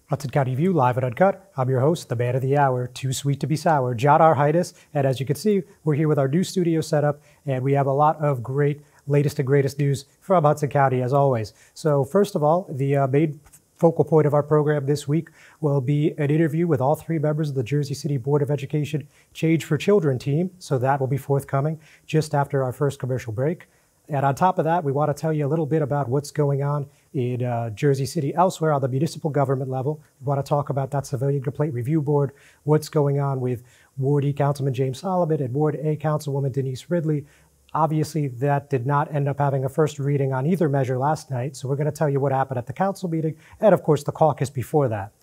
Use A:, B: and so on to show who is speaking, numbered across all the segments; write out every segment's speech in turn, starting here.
A: Hudson County View, live and uncut. I'm your host, the man of the hour, too sweet to be sour, John R. Heinis. And as you can see, we're here with our new studio setup, and we have a lot of great latest and greatest news from Hudson County, as always. So first of all, the main focal point of our program this week will be an interview with all three members of the Jersey City Board of Education Change for Children team. So that will be forthcoming just after our first commercial break. And on top of that, we want to tell you a little bit about what's going on in Jersey City elsewhere on the municipal government level. We want to talk about that Civilian Complaint Review Board, what's going on with Ward E Councilman James Solomon and Ward A Councilwoman Denise Ridley. Obviously, that did not end up having a first reading on either measure last night, so we're going to tell you what happened at the council meeting and, of course, the caucus before that.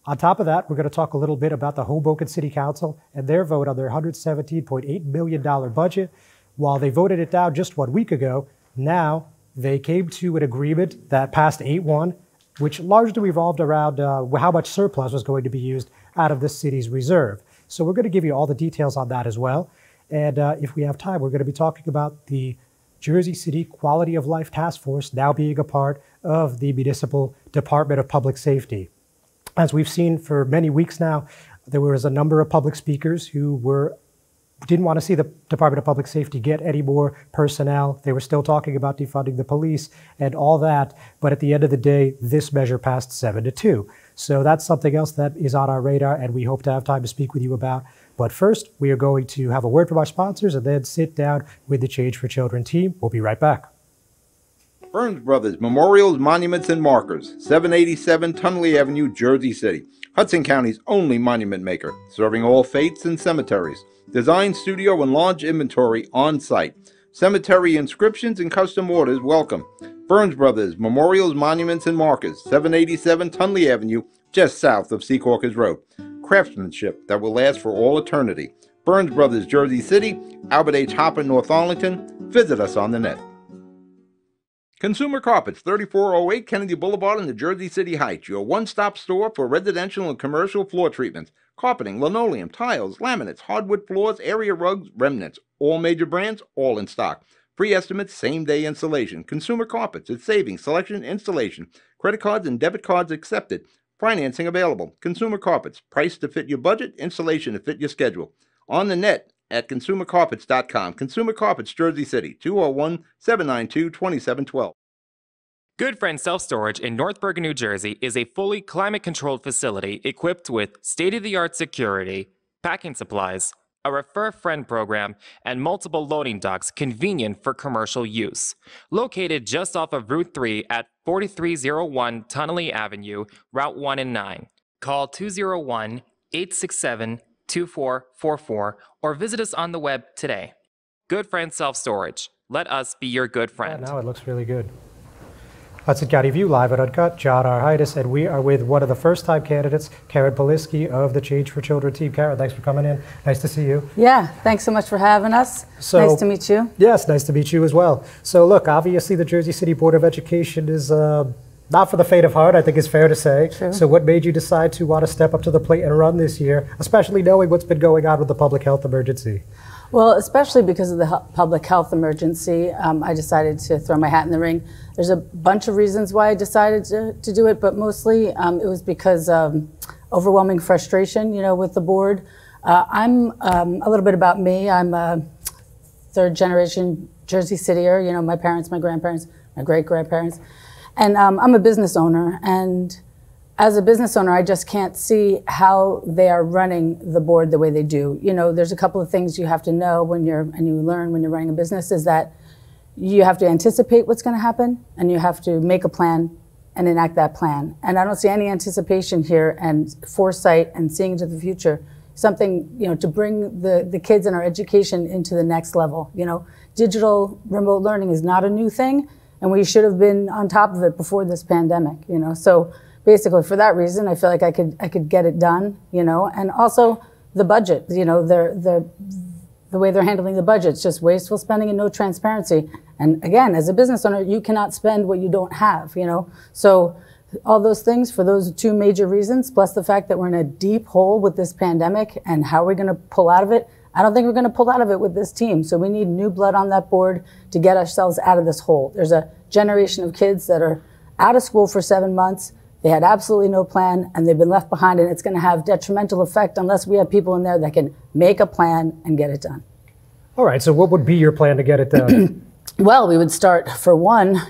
A: On top of that, we're going to talk a little bit about the Hoboken City Council and their vote on their $117.8 million budget. While they voted it down just 1 week ago, now they came to an agreement that passed 8-1, which largely revolved around how much surplus was going to be used out of the city's reserve. So we're going to give you all the details on that as well. And if we have time, we're going to be talking about the Jersey City Quality of Life Task Force now being a part of the Municipal Department of Public Safety. As we've seen for many weeks now, there was a number of public speakers who didn't want to see the Department of Public Safety get any more personnel. They were still talking about defunding the police and all that. But at the end of the day, this measure passed 7-2. So that's something else that is on our radar, and we hope to have time to speak with you about. But first, we are going to have a word from our sponsors and then sit down with the Change for Children team. We'll be right back.
B: Burns Brothers Memorials, Monuments, and Markers, 787 Tunley Avenue, Jersey City. Hudson County's only monument maker, serving all faiths and cemeteries. Design studio and large inventory on site. Cemetery inscriptions and custom orders welcome. Burns Brothers Memorials, Monuments, and Markers, 787 Tunley Avenue, just south of Secaucus Road. Craftsmanship that will last for all eternity. Burns Brothers, Jersey City, Albert H. Hopper, North Arlington. Visit us on the net. Consumer Carpets, 3408 Kennedy Boulevard in the Jersey City Heights, your one-stop store for residential and commercial floor treatments, carpeting, linoleum, tiles, laminates, hardwood floors, area rugs, remnants, all major brands, all in stock. Free estimates, same-day installation. Consumer Carpets, it's savings, selection, installation. Credit cards and debit cards accepted. Financing available. Consumer Carpets, price to fit your budget, installation to fit your schedule. On the net at consumercarpets.com. Consumer Carpets, Jersey City, 201-792-2712.
C: Good Friend Self-Storage in North Bergen, New Jersey is a fully climate-controlled facility equipped with state-of-the-art security, packing supplies, a Refer Friend program, and multiple loading docks convenient for commercial use. Located just off of Route 3 at 4301 Tunley Avenue, Route 1 and 9. Call 201-867-2444 or visit us on the web today. Good Friend Self-Storage. Let us be your good friend.
A: Yeah, now it looks really good. Hudson County View, live and uncut, John R. Heinis, and we are with one of the first-time candidates, Karen Polisky of the Change for Children team. Karen, thanks for coming in. Nice to see you.
D: Yeah, thanks so much for having us. Nice to meet you.
A: Yes, nice to meet you as well. So look, obviously the Jersey City Board of Education is not for the faint of heart, I think it's fair to say.
D: True.
A: So what made you decide to want to step up to the plate and run this year, especially knowing what's been going on with the public health emergency?
D: Well, especially because of the public health emergency, I decided to throw my hat in the ring. There's a bunch of reasons why I decided to do it, but mostly it was because of overwhelming frustration, with the board. I'm a little bit about me. I'm a third generation Jersey Cityer, my parents, my grandparents, my great-grandparents. And I'm a business owner, and as a business owner, I just can't see how they are running the board the way they do. There's a couple of things you have to know and you learn when you're running a business is that you have to anticipate what's going to happen and you have to make a plan and enact that plan. And I don't see any anticipation here and foresight and seeing into the future, something, to bring the kids and our education into the next level. Digital remote learning is not a new thing, and we should have been on top of it before this pandemic, So basically, for that reason, I feel like I could get it done, and also the budget. The the way they're handling the budget. It's just wasteful spending and no transparency. And again, as a business owner, you cannot spend what you don't have, So all those things, for those two major reasons, plus the fact that we're in a deep hole with this pandemic and how we're going to pull out of it, I don't think we're going to pull out of it with this team. So we need new blood on that board to get ourselves out of this hole. There's a generation of kids that are out of school for 7 months. They had absolutely no plan, and they've been left behind, and it's going to have detrimental effect unless we have people in there that can make a plan and get it done.
A: All right, so what would be your plan to get it done?
D: Well, we would start, for one,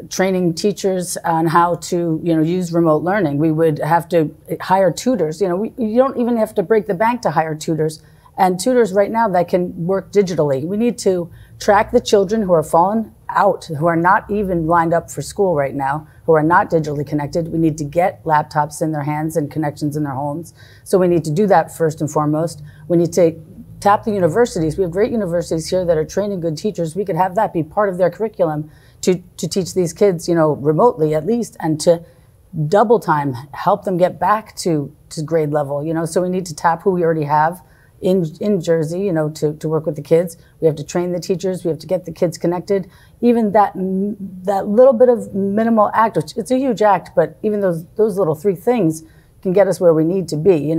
D: training teachers on how to, use remote learning. We would have to hire tutors. You don't even have to break the bank to hire tutors. And tutors right now that can work digitally. We need to track the children who are fallen out, who are not even lined up for school right now, who are not digitally connected. We need to get laptops in their hands and connections in their homes. So we need to do that first and foremost. We need to tap the universities. We have great universities here that are training good teachers. We could have that be part of their curriculum to teach these kids, remotely at least, and to double time, help them get back to grade level, So we need to tap who we already have in Jersey, to work with the kids. We have to train the teachers. We have to get the kids connected. Even that little bit of minimal act, which it's a huge act, but even those little three things can get us where we need to be.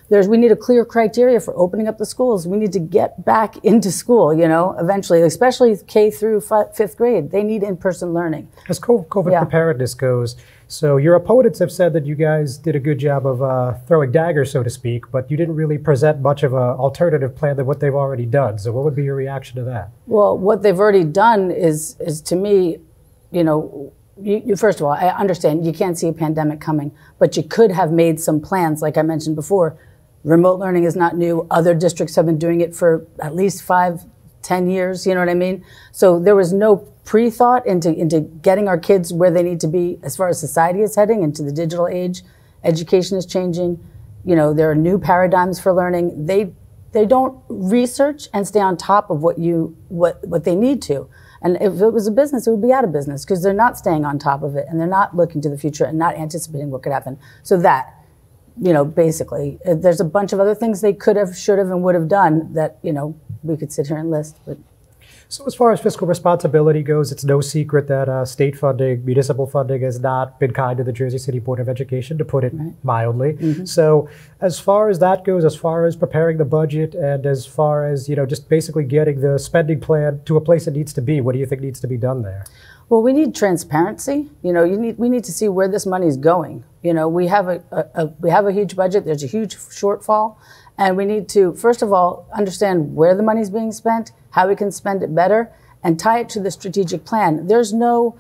D: We need a clear criteria for opening up the schools. We need to get back into school, eventually, especially K through fifth grade. They need in-person learning.
A: As COVID preparedness goes, so your opponents have said that you guys did a good job of throwing daggers, so to speak, but you didn't really present much of an alternative plan than what they've already done. So what would be your reaction to that?
D: Well, what they've already done is to me, you first of all, I understand you can't see a pandemic coming, but you could have made some plans, like I mentioned before. Remote learning is not new. Other districts have been doing it for at least 5-10 years, you know what I mean? So there was no pre-thought into getting our kids where they need to be as far as society is heading into the digital age. Education is changing. There are new paradigms for learning. They don't research and stay on top of what they need to. And if it was a business, it would be out of business because they're not staying on top of it and they're not looking to the future and not anticipating what could happen. So that, basically, there's a bunch of other things they could have, should have, and would have done that, we could sit here and list. But
A: so as far as fiscal responsibility goes, it's no secret that state funding, municipal funding has not been kind to the Jersey City Board of Education, to put it mildly. Mm-hmm. So as far as that goes, as far as preparing the budget and as far as, just basically getting the spending plan to a place it needs to be, what do you think needs to be done there?
D: Well, we need transparency. We need to see where this money is going. We have a huge budget. There's a huge shortfall. And we need to, first of all, understand where the money is being spent, how we can spend it better, and tie it to the strategic plan. There's no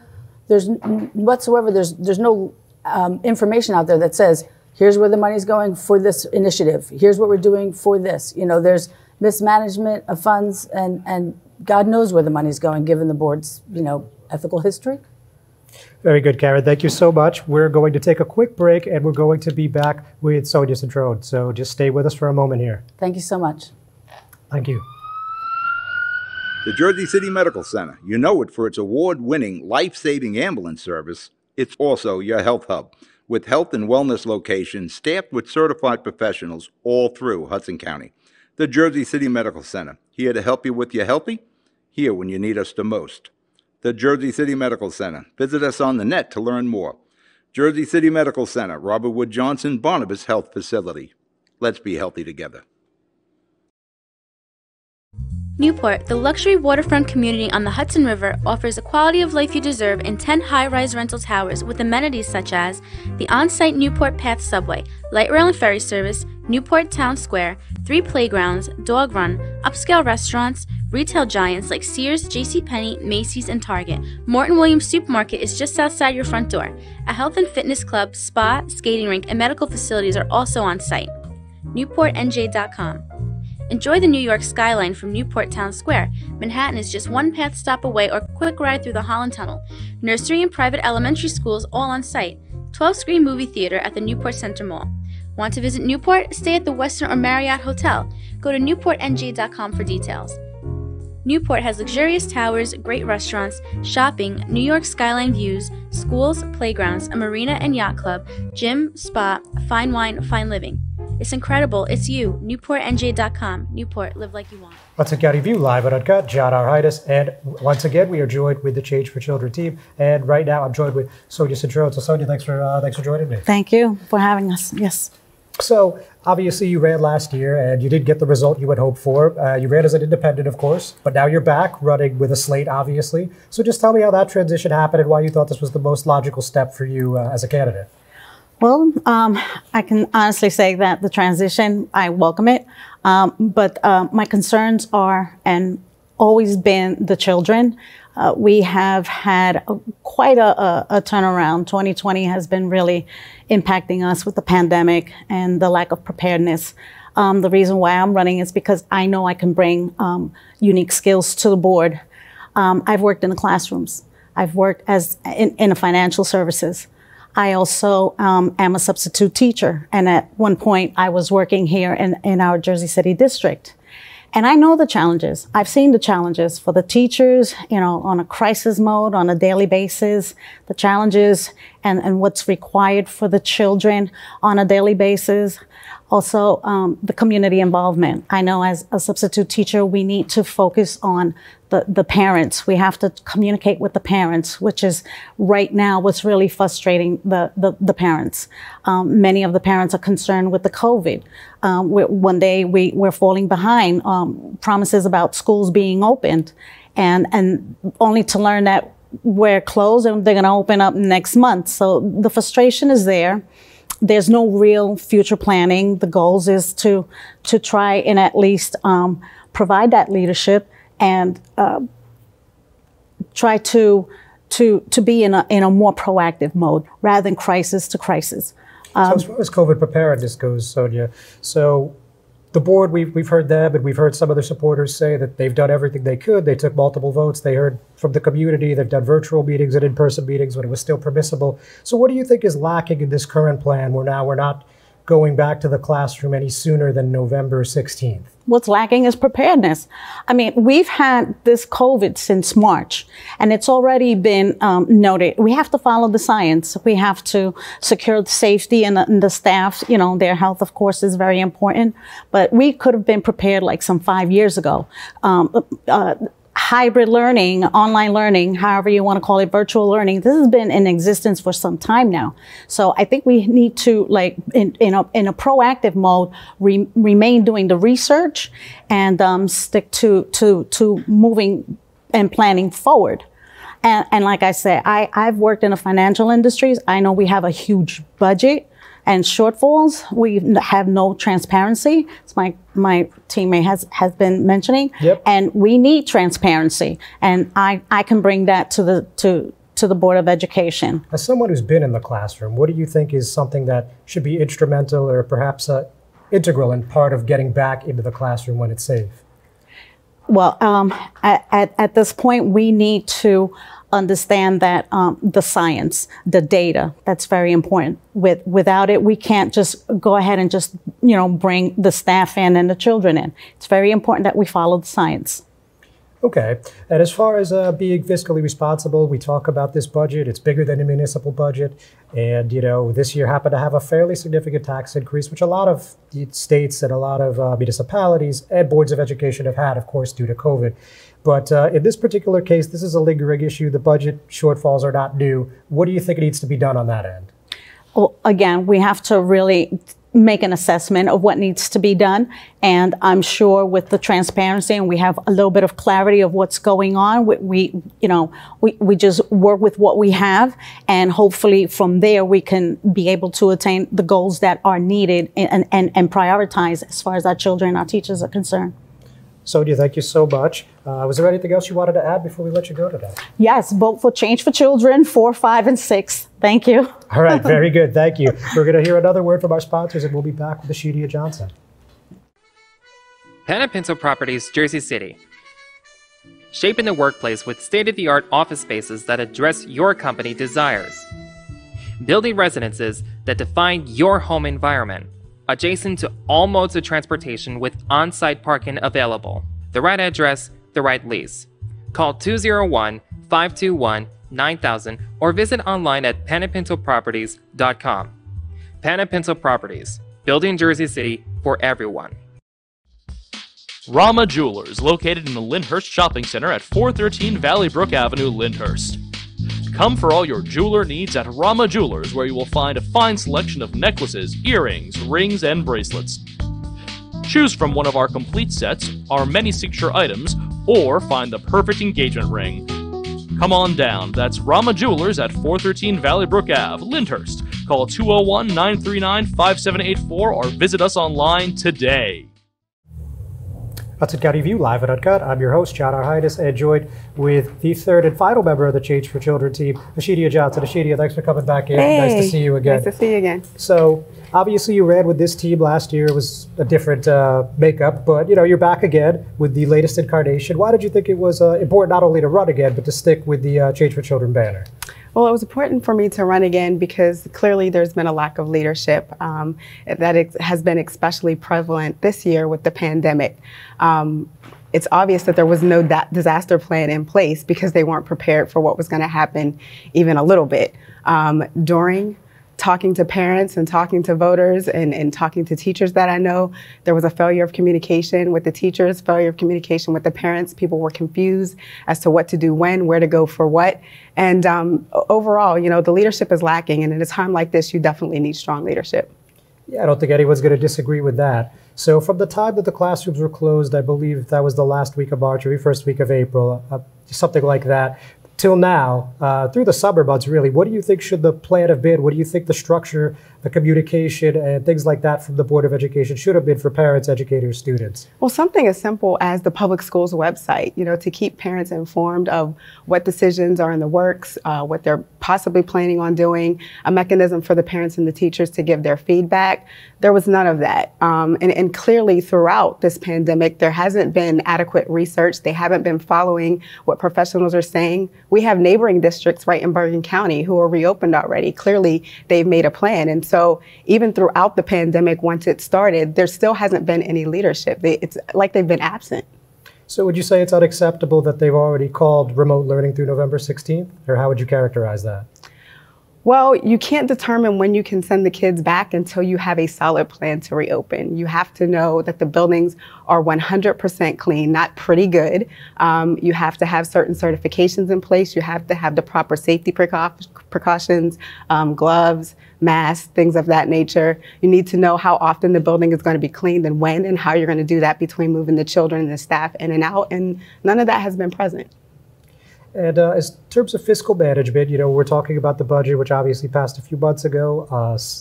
D: information out there that says, here's where the money is going for this initiative. Here's what we're doing for this. There's mismanagement of funds, and God knows where the money is going, given the board's, ethical history.
A: Very good, Karen. Thank you so much. We're going to take a quick break, and we're going to be back with Sonia Centro. So just stay with us for a moment here.
D: Thank you so much.
A: Thank you.
B: The Jersey City Medical Center. You know it for its award-winning, life-saving ambulance service. It's also your health hub, with health and wellness locations staffed with certified professionals all through Hudson County. The Jersey City Medical Center. Here to help you with your healthy, here when you need us the most. The Jersey City Medical Center. Visit us on the net to learn more. Jersey City Medical Center, Robert Wood Johnson, Barnabas Health Facility. Let's be healthy together.
E: Newport, the luxury waterfront community on the Hudson River, offers the quality of life you deserve in 10 high-rise rental towers with amenities such as the on-site Newport Path subway, light rail and ferry service, Newport Town Square, 3 playgrounds, dog run, upscale restaurants, retail giants like Sears, JCPenney, Macy's, and Target. Morton Williams Supermarket is just outside your front door. A health and fitness club, spa, skating rink, and medical facilities are also on site. NewportNJ.com. Enjoy the New York skyline from Newport Town Square. Manhattan is just one path stop away or quick ride through the Holland Tunnel. Nursery and private elementary schools all on site. 12-screen movie theater at the Newport Center Mall. Want to visit Newport? Stay at the Westin or Marriott Hotel. Go to NewportNJ.com for details. Newport has luxurious towers, great restaurants, shopping, New York skyline views, schools, playgrounds, a marina and yacht club, gym, spa, fine wine, fine living. It's incredible. It's you. NewportNJ.com. Newport, live like you want.
A: Hudson County View, live at Uncut, John R. Heinis. And once again, we are joined with the Change for Children team. And right now, I'm joined with Sonia Centro. So Sonia, thanks for joining me.
D: Thank you for having us. Yes.
A: So obviously you ran last year and you didn't get the result you had hoped for. You ran as an independent, of course, but now you're back running with a slate, obviously. So just tell me how that transition happened and why you thought this was the most logical step for you as a candidate.
F: Well, I can honestly say that the transition, I welcome it. But my concerns are and always been the children. We have had quite a turnaround. 2020 has been really impacting us with the pandemic and the lack of preparedness. The reason why I'm running is because I know I can bring unique skills to the board. I've worked in the classrooms. I've worked in the financial services. I also am a substitute teacher. And at one point, I was working here in our Jersey City district. And I know the challenges. I've seen the challenges for the teachers, on a crisis mode, on a daily basis, the challenges and what's required for the children on a daily basis. Also, the community involvement. I know as a substitute teacher, we need to focus on the parents. We have to communicate with the parents, which is right now what's really frustrating the parents. Many of the parents are concerned with the COVID. One day we're falling behind, promises about schools being opened and only to learn that we're closed and they're going to open up next month. So the frustration is there. There's no real future planning. The goals is to try and at least provide that leadership and try to be in a more proactive mode rather than crisis to crisis.
A: So as far as COVID preparedness goes, Sonia, so the board, we've heard them and we've heard some of their supporters say that they've done everything they could. They took multiple votes. They heard from the community. They've done virtual meetings and in-person meetings when it was still permissible. So what do you think is lacking in this current plan where now we're not going back to the classroom any sooner than November 16th?
F: What's lacking is preparedness. I mean, we've had this COVID since March, and it's already been noted. We have to follow the science. We have to secure the safety and the staff. Their health, of course, is very important. But we could have been prepared like some 5 years ago. Hybrid learning, online learning, however you want to call it, virtual learning, this has been in existence for some time now. So I think we need to, in a proactive mode, remain doing the research and stick to moving and planning forward. And like I said, I've worked in the financial industries. I know we have a huge budget and shortfalls. We have no transparency. It's my teammate has been mentioning.
A: Yep.
F: And we need transparency. And I can bring that to the Board of Education.
A: As someone who's been in the classroom, what do you think is something that should be instrumental or perhaps integral and part of getting back into the classroom when it's safe?
F: Well, at this point, we need to understand that the science, the data, that's very important. Without it, we can't just go ahead and just, bring the staff in and the children in. It's very important that we follow the science.
A: Okay. And as far as being fiscally responsible, we talk about this budget. It's bigger than a municipal budget. And, this year happened to have a fairly significant tax increase, which a lot of states and a lot of municipalities and boards of education have had, of course, due to COVID. But in this particular case, this is a lingering issue. The budget shortfalls are not new. What do you think needs to be done on that end?
F: Well, again, we have to really make an assessment of what needs to be done. And I'm sure with the transparency and we have a little bit of clarity of what's going on, we just work with what we have. And hopefully from there, we can be able to attain the goals that are needed and prioritize as far as our children and our teachers are concerned.
A: Sonia, thank you so much. Was there anything else you wanted to add before we let you go today?
F: Yes, vote for Change for Children 4, 5, and 6. Thank you.
A: All right, very good. Thank you. We're going to hear another word from our sponsors, and we'll be back with Ashidia Johnson.
C: Pen and Pencil Properties, Jersey City. Shaping the workplace with state-of-the-art office spaces that address your company desires. Building residences that define your home environment. Adjacent to all modes of transportation with on-site parking available. The right address, the right lease. Call 201-521-9000 or visit online at penandpencilproperties.com. Pen and Pencil Properties, building Jersey City for everyone.
G: Rama Jewelers, located in the Lyndhurst Shopping Center at 413 Valley Brook Avenue, Lyndhurst. Come for all your jeweler needs at Rama Jewelers, where you will find a fine selection of necklaces, earrings, rings, and bracelets. Choose from one of our complete sets, our many signature items, or find the perfect engagement ring. Come on down. That's Rama Jewelers at 413 Valley Brook Ave, Lyndhurst. Call 201-939-5784 or visit us online today.
A: Hudson County View, live at Uncut. I'm your host, John R. Heinis, and joined with the third and final member of the Change for Children team, Ashidia Johnson. Ashidia, thanks for coming back in.
H: Hey,
A: nice to see you again.
H: Nice to see you again.
A: So, obviously you ran with this team last year. It was a different makeup, but you're back again with the latest incarnation. Why did you think it was important not only to run again, but to stick with the Change for Children banner?
H: Well, it was important for me to run again because clearly there's been a lack of leadership that has been especially prevalent this year with the pandemic. It's obvious that there was no disaster plan in place because they weren't prepared for what was going to happen even a little bit. During talking to parents and talking to voters and talking to teachers that I know, there was a failure of communication with the teachers, failure of communication with the parents. People were confused as to what to do when, where to go for what. And overall, the leadership is lacking. And in a time like this, you definitely need strong leadership.
A: Yeah, I don't think anyone's going to disagree with that. So from the time that the classrooms were closed, I believe that was the last week of March or the first week of April, something like that, till now, through the summer months, really, what do you think should the plan have been? What do you think the structure, the communication, and things like that from the Board of Education should have been for parents, educators, students?
H: Well, something as simple as the public schools website, to keep parents informed of what decisions are in the works, what they're possibly planning on doing, a mechanism for the parents and the teachers to give their feedback. There was none of that. And clearly throughout this pandemic, there hasn't been adequate research. They haven't been following what professionals are saying. We have neighboring districts right in Bergen County who are reopened already. Clearly, they've made a plan. And so even throughout the pandemic, once it started, there still hasn't been any leadership. It's like they've been absent.
A: So would you say it's unacceptable that they've already called remote learning through November 16th? Or how would you characterize that?
H: Well, you can't determine when you can send the kids back until you have a solid plan to reopen. You have to know that the buildings are 100% clean, not pretty good. You have to have certain certifications in place. You have to have the proper safety precautions, gloves, masks, things of that nature. You need to know how often the building is going to be cleaned and when, and how you're going to do that between moving the children and the staff in and out. And none of that has been present.
A: And in terms of fiscal management, we're talking about the budget, which obviously passed a few months ago.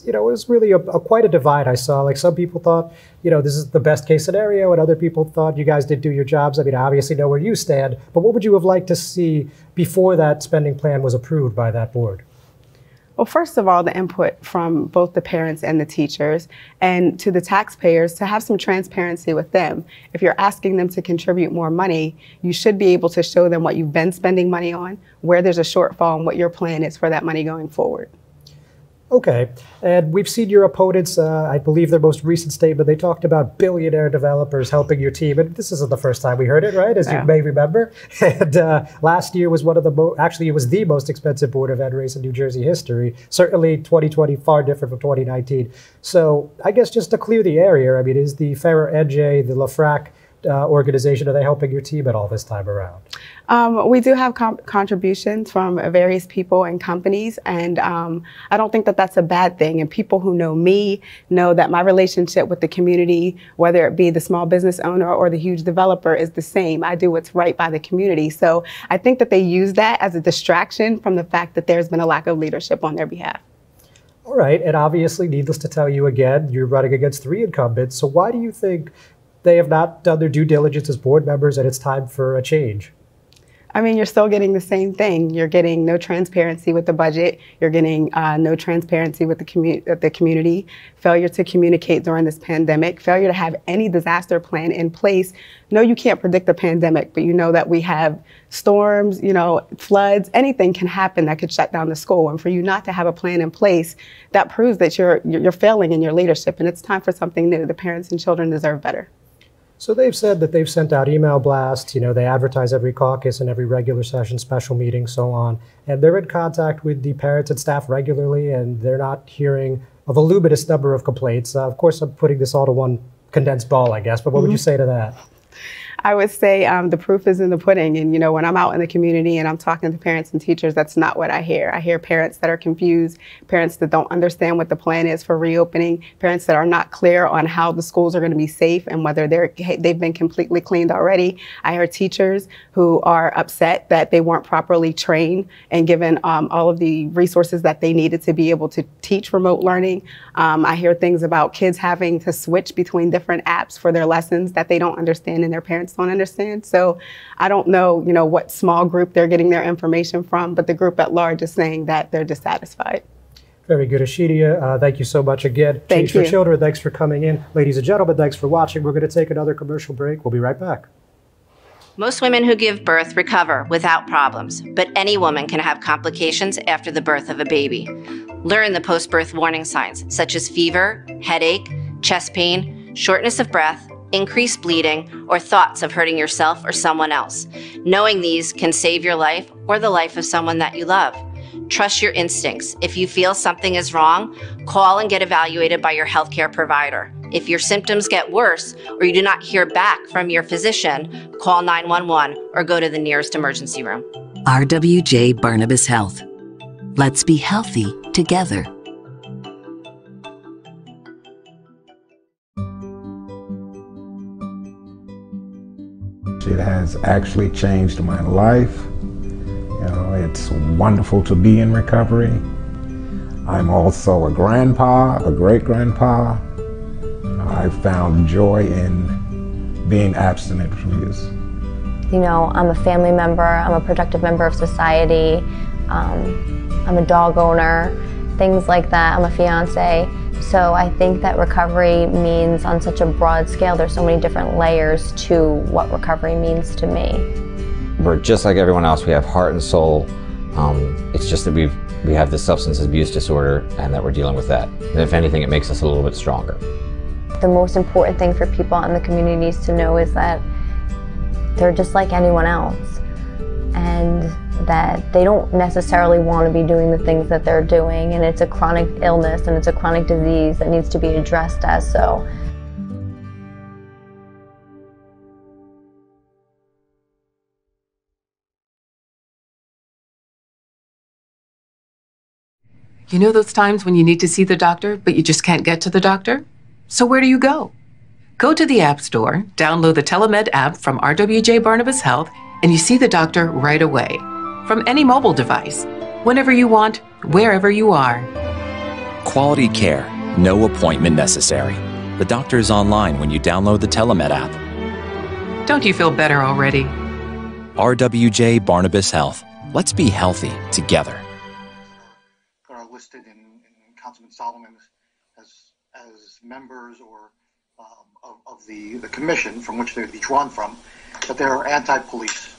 A: It was really quite a divide I saw. Like some people thought, this is the best case scenario, and other people thought you guys didn't do your jobs. I mean, I obviously know where you stand, but what would you have liked to see before that spending plan was approved by that board?
H: Well, first of all, the input from both the parents and the teachers, and to the taxpayers to have some transparency with them. If you're asking them to contribute more money, you should be able to show them what you've been spending money on, where there's a shortfall, and what your plan is for that money going forward.
A: Okay, and we've seen your opponents, I believe their most recent statement, they talked about billionaire developers helping your team, and this isn't the first time we heard it, right, as you may remember. And last year was one of the actually it was the most expensive Board of Ed race in New Jersey history. Certainly 2020 far different from 2019. So I guess just to clear the air here, I mean, is the Ferrer NJ, the LaFrac organization, are they helping your team at all this time around?
H: We do have contributions from various people and companies, and I don't think that that's a bad thing. And people who know me know that my relationship with the community, whether it be the small business owner or the huge developer, is the same. I do what's right by the community. So I think that they use that as a distraction from the fact that there's been a lack of leadership on their behalf.
A: All right, and obviously, needless to tell you again, you're running against 3 incumbents. So why do you think they have not done their due diligence as board members and it's time for a change?
H: I mean, you're still getting the same thing. You're getting no transparency with the budget. You're getting no transparency with the community, failure to communicate during this pandemic, failure to have any disaster plan in place. No, you can't predict the pandemic, but you know that we have storms, floods, anything can happen that could shut down the school. And for you not to have a plan in place, that proves that you're failing in your leadership, and it's time for something new. The parents and children deserve better.
A: So they've said that they've sent out email blasts, they advertise every caucus and every regular session, special meeting, so on. And they're in contact with the parents and staff regularly, and they're not hearing a voluminous number of complaints. Of course, I'm putting this all to one condensed ball, I guess, but what would you say to that?
H: I would say the proof is in the pudding. And, you know, when I'm out in the community and I'm talking to parents and teachers, that's not what I hear. I hear parents that are confused, parents that don't understand what the plan is for reopening, parents that are not clear on how the schools are going to be safe and whether they've been completely cleaned already. I hear teachers who are upset that they weren't properly trained and given all of the resources that they needed to be able to teach remote learning. I hear things about kids having to switch between different apps for their lessons that they don't understand and their parents don't understand. So I don't know, you know, what small group they're getting their information from, but the group at large is saying that they're dissatisfied.
A: Very good, Ashidia. Thank you so much again.
H: Thank you.
A: For Children, thanks for coming in. Ladies and gentlemen, thanks for watching. We're going to take another commercial break. We'll be right back.
I: Most women who give birth recover without problems, but any woman can have complications after the birth of a baby. Learn the post-birth warning signs, such as fever, headache, chest pain, shortness of breath, increased bleeding, or thoughts of hurting yourself or someone else. Knowing these can save your life or the life of someone that you love. Trust your instincts. If you feel something is wrong, call and get evaluated by your healthcare provider. If your symptoms get worse or you do not hear back from your physician, call 911 or go to the nearest emergency room.
J: RWJ Barnabas Health. Let's be healthy together.
K: It has actually changed my life. You know, it's wonderful to be in recovery. I'm also a grandpa, a great-grandpa. I found joy in being abstinent from use.
L: You know, I'm a family member, I'm a productive member of society, I'm a dog owner, things like that. I'm a fiance. So I think that recovery means on such a broad scale, there's so many different layers to what recovery means to me.
M: We're just like everyone else. We have heart and soul. It's just that we have this substance abuse disorder and that we're dealing with that. And if anything, it makes us a little bit stronger.
L: The most important thing for people in the communities to know is that they're just like anyone else, and that they don't necessarily want to be doing the things that they're doing, and it's a chronic illness and it's a chronic disease that needs to be addressed as so.
N: You know those times when you need to see the doctor, but you just can't get to the doctor? So where do you go? Go to the App Store, download the Telemed app from RWJ Barnabas Health, and you see the doctor right away. From any mobile device, whenever you want, wherever you are.
O: Quality care, no appointment necessary. The doctor is online when you download the Telemed app.
N: Don't you feel better already?
O: RWJ Barnabas Health. Let's be healthy together.
P: That are listed in Councilman Solomon's as members or of the commission from which they would be drawn from, that they're anti-police.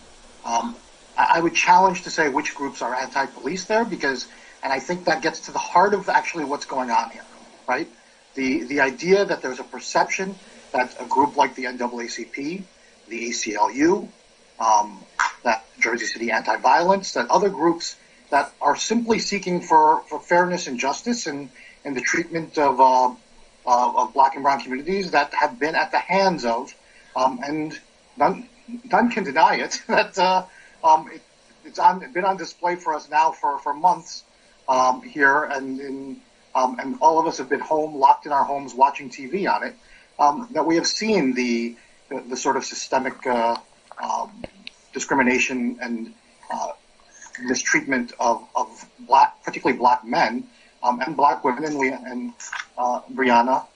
P: I would challenge to say which groups are anti-police there, because, and I think that gets to the heart of actually what's going on here, right? The idea that there's a perception that a group like the NAACP, the ACLU, that Jersey City Anti-Violence, that other groups that are simply seeking for fairness and justice in the treatment of Black and brown communities, that have been at the hands of, and none can deny it, that it's been on display for us now for months here, and all of us have been home, locked in our homes, watching TV on it, that we have seen the sort of systemic discrimination and mistreatment of particularly black men and black women, and Breonna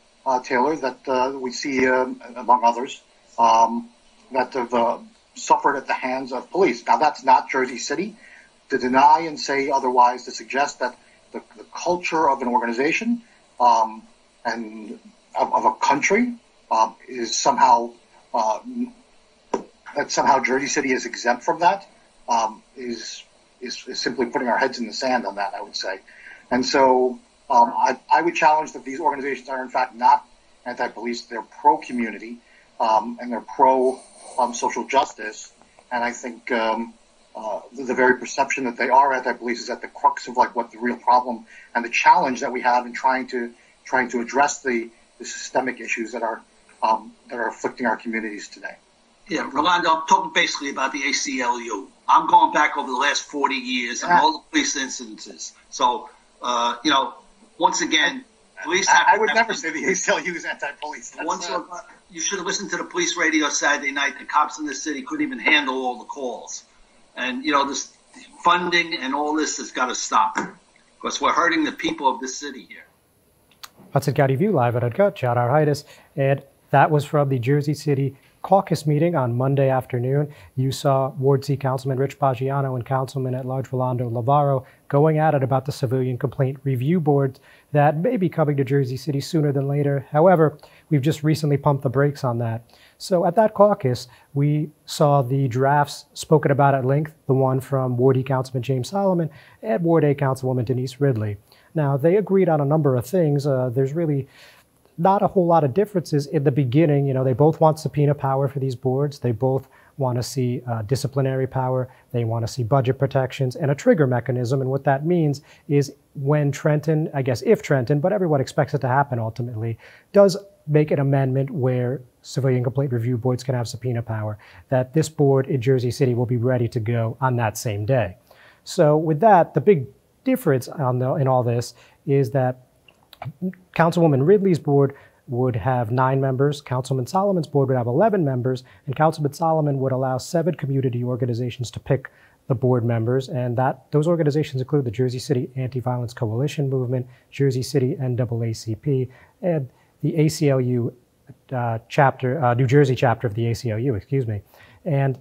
P: Taylor, that we see among others, that have suffered at the hands of police. Now, that's not Jersey City. To deny and say otherwise, to suggest that the culture of an organization and of a country is somehow that somehow Jersey City is exempt from that is simply putting our heads in the sand on that, I would say. And so I would challenge that these organizations are in fact not anti-police. They're pro-community and they're pro-social justice. And I think the very perception that they are anti-police is at the crux of like what the real problem and the challenge that we have in trying to address the systemic issues that are afflicting our communities today.
Q: Yeah, Rolando, I'm talking basically about the ACLU. I'm going back over the last 40 years and all the police incidences. So, once again, police.
P: I would never say the ACLU is anti-police.
Q: You should have listened to the police radio Saturday night. The cops in this city couldn't even handle all the calls. And, this funding and all this has got to stop because we're hurting the people of this city here.
A: Hudson County View, live at Uncut, shout out Heinis. And that was from the Jersey City Caucus meeting on Monday afternoon. You saw Ward C Councilman Rich Paggiano and Councilman at Large Rolando Lavarro going at it about the Civilian Complaint Review Board that may be coming to Jersey City sooner than later. However, we've just recently pumped the brakes on that. So at that caucus, we saw the drafts spoken about at length, the one from Ward E Councilman James Solomon and Ward A Councilwoman Denise Ridley. Now, they agreed on a number of things. There's really not a whole lot of differences in the beginning. They both want subpoena power for these boards. They both want to see disciplinary power. They want to see budget protections and a trigger mechanism. And what that means is when Trenton, I guess if Trenton, but everyone expects it to happen ultimately, does make an amendment where civilian complaint review boards can have subpoena power, that this board in Jersey City will be ready to go on that same day. So with that, the big difference in all this is that Councilwoman Ridley's board would have 9 members, Councilman Solomon's board would have 11 members, and Councilman Solomon would allow 7 community organizations to pick the board members, and those organizations include the Jersey City Anti-Violence Coalition Movement, Jersey City NAACP, and the ACLU chapter, New Jersey chapter of the ACLU, excuse me. And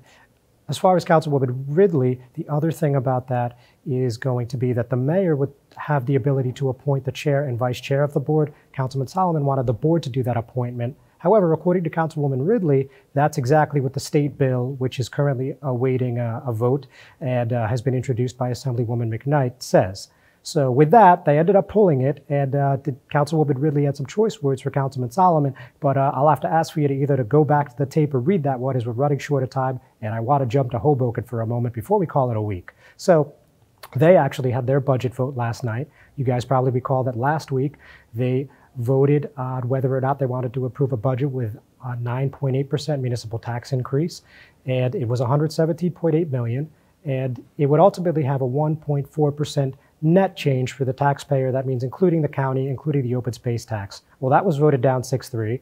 A: as far as Councilwoman Ridley, the other thing about that is going to be that the mayor would have the ability to appoint the chair and vice chair of the board. Councilman Solomon wanted the board to do that appointment. However, according to Councilwoman Ridley, that's exactly what the state bill, which is currently awaiting a vote and has been introduced by Assemblywoman McKnight, says. So with that, they ended up pulling it, and Councilwoman Ridley had some choice words for Councilman Solomon, but I'll have to ask for you to either to go back to the tape or read that one as we're running short of time, and I want to jump to Hoboken for a moment before we call it a week. So they actually had their budget vote last night. You guys probably recall that last week they voted on whether or not they wanted to approve a budget with a 9.8% municipal tax increase, and it was $117.8 million, and it would ultimately have a 1.4% net change for the taxpayer. That means including the county, including the open space tax. Well, that was voted down 6-3.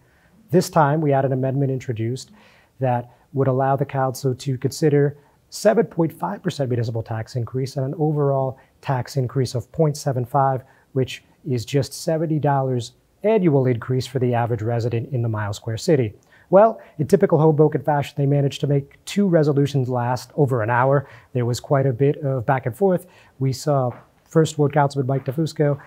A: This time we had an amendment introduced that would allow the council to consider 7.5% municipal tax increase and an overall tax increase of 0.75, which is just $70 annual increase for the average resident in the mile square city. Well, in typical Hoboken fashion, they managed to make 2 resolutions last over an hour. There was quite a bit of back and forth. We saw First Ward Councilman Mike DeFusco,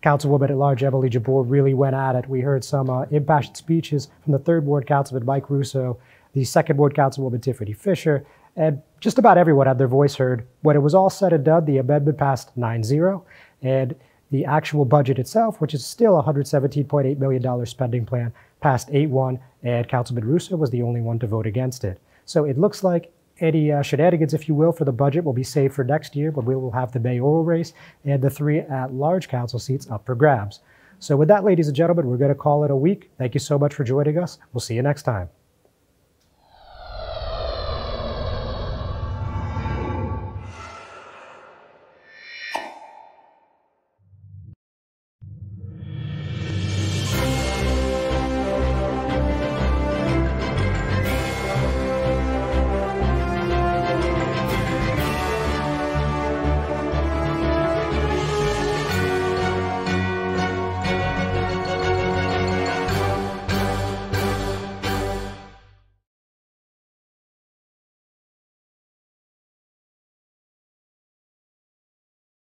A: Councilwoman at Large Emily Jabor really went at it. We heard some impassioned speeches from the Third Ward Councilman Mike Russo, the Second Ward Councilwoman Tiffany Fisher, and just about everyone had their voice heard. When it was all said and done, the amendment passed 9-0, and the actual budget itself, which is still a $117.8 million spending plan, passed 8-1, and Councilman Russo was the only one to vote against it. So it looks like any shenanigans, if you will, for the budget will be saved for next year, but we will have the mayoral race and the 3 at-large council seats up for grabs. So with that, ladies and gentlemen, we're going to call it a week. Thank you so much for joining us. We'll see you next time.